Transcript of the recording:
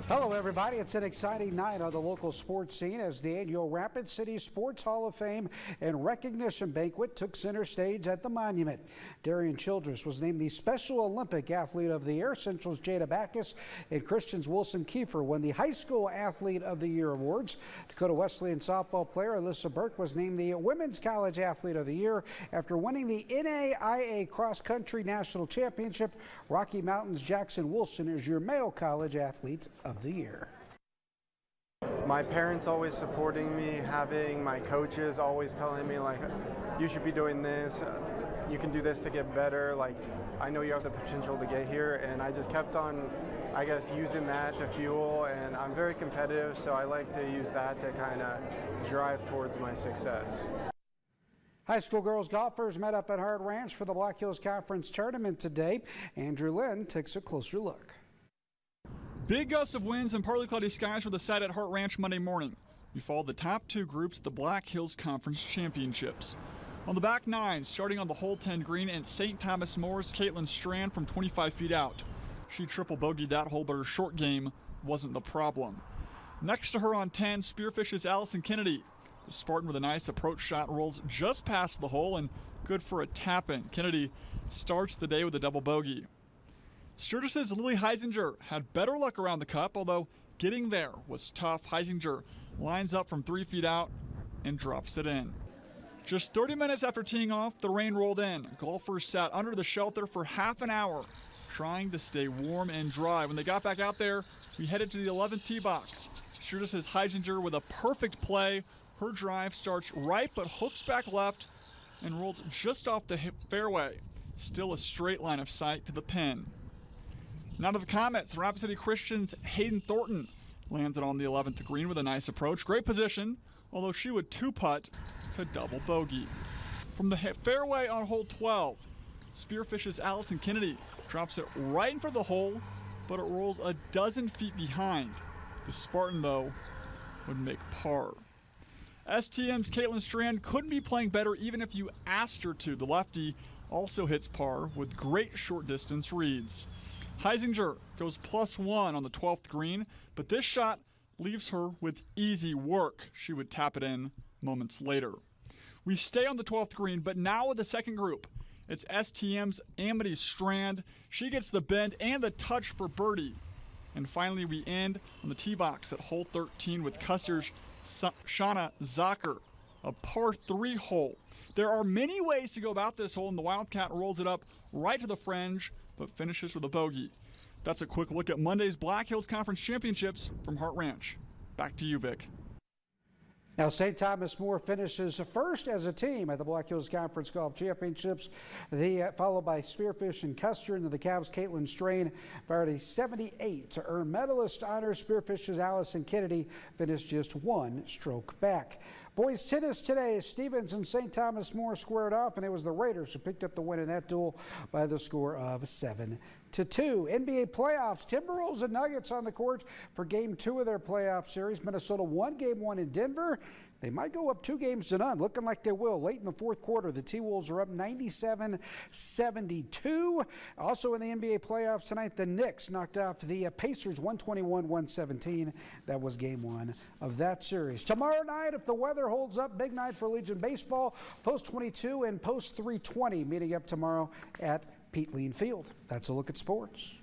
Hello, everybody. It's an exciting night on the local sports scene as the annual Rapid City Sports Hall of Fame and Recognition Banquet took center stage at the Monument. Darian Childress was named the Special Olympic Athlete of the Year. Central's Jada Backus and Christian's Wilson Kiefer won the High School Athlete of the Year awards. Dakota Wesleyan softball player Alyssa Burke was named the Women's College Athlete of the Year after winning the NAIA Cross Country National Championship. Rocky Mountain's Jackson Wilson is your Male College Athlete of the Year. My parents always supporting me, having my coaches always telling me, like, you should be doing this, you can do this to get better, like, I know you have the potential to get here, and I just kept on, I guess, using that to fuel, and I'm very competitive, so I like to use that to kind of drive towards my success. High school girls golfers met up at Hart Ranch for the Black Hills Conference tournament today. Andrew Lynn takes a closer look. Big gusts of winds and partly cloudy skies were the sight at Hart Ranch Monday morning. We followed the top two groups at the Black Hills Conference Championships. On the back nine, starting on the hole 10 green at St. Thomas More's Caitlin Strand from 25 feet out. She triple bogeyed that hole, but her short game wasn't the problem. Next to her on 10, Spearfish's Allison Kennedy. The Spartan with a nice approach shot rolls just past the hole and good for a tap-in. Kennedy starts the day with a double bogey. Sturgis's Lily Heisinger had better luck around the cup, although getting there was tough. Heisinger lines up from 3 feet out and drops it in. Just 30 minutes after teeing off, the rain rolled in. Golfers sat under the shelter for half an hour, trying to stay warm and dry. When they got back out there, we headed to the 11th tee box. Sturgis's Heisinger with a perfect play. Her drive starts right but hooks back left and rolls just off the fairway. Still a straight line of sight to the pin. Now to the Comets. Rapid City Christian's Hayden Thornton landed on the 11th green with a nice approach. Great position, although she would two-putt to double bogey. From the fairway on hole 12, Spearfish's Allison Kennedy drops it right in front of the hole, but it rolls a dozen feet behind. The Spartan, though, would make par. STM's Caitlin Strand couldn't be playing better even if you asked her to. The lefty also hits par with great short distance reads. Heisinger goes +1 on the 12th green, but this shot leaves her with easy work. She would tap it in moments later. We stay on the 12th green, but now with the second group. It's STM's Amity Strand. She gets the bend and the touch for birdie. And finally, we end on the tee box at hole 13 with Custer's Shauna Zocker, a par 3 hole. There are many ways to go about this hole, and the Wildcat rolls it up right to the fringe, but finishes with a bogey. That's a quick look at Monday's Black Hills Conference Championships from Hart Ranch. Back to you, Vic. Now, St. Thomas More finishes first as a team at the Black Hills Conference Golf Championships, followed by Spearfish and Custer, and the Cavs' Caitlin Strain fired a 78 to earn medalist honors. Spearfish's Allison Kennedy finished just one stroke back. Boys tennis today, Stevens and St. Thomas More squared off, and it was the Raiders who picked up the win in that duel by the score of 7-2. NBA playoffs, Timberwolves and Nuggets on the court for Game 2 of their playoff series. Minnesota won Game 1 in Denver. They might go up 2 games to none, looking like they will. Late in the fourth quarter, the T-Wolves are up 97-72. Also in the NBA playoffs tonight, the Knicks knocked off the Pacers 121-117. That was Game 1 of that series. Tomorrow night, if the weather holds up, big night for Legion Baseball. Post 22 and Post 320 meeting up tomorrow at Pete Lean Field. That's a look at sports.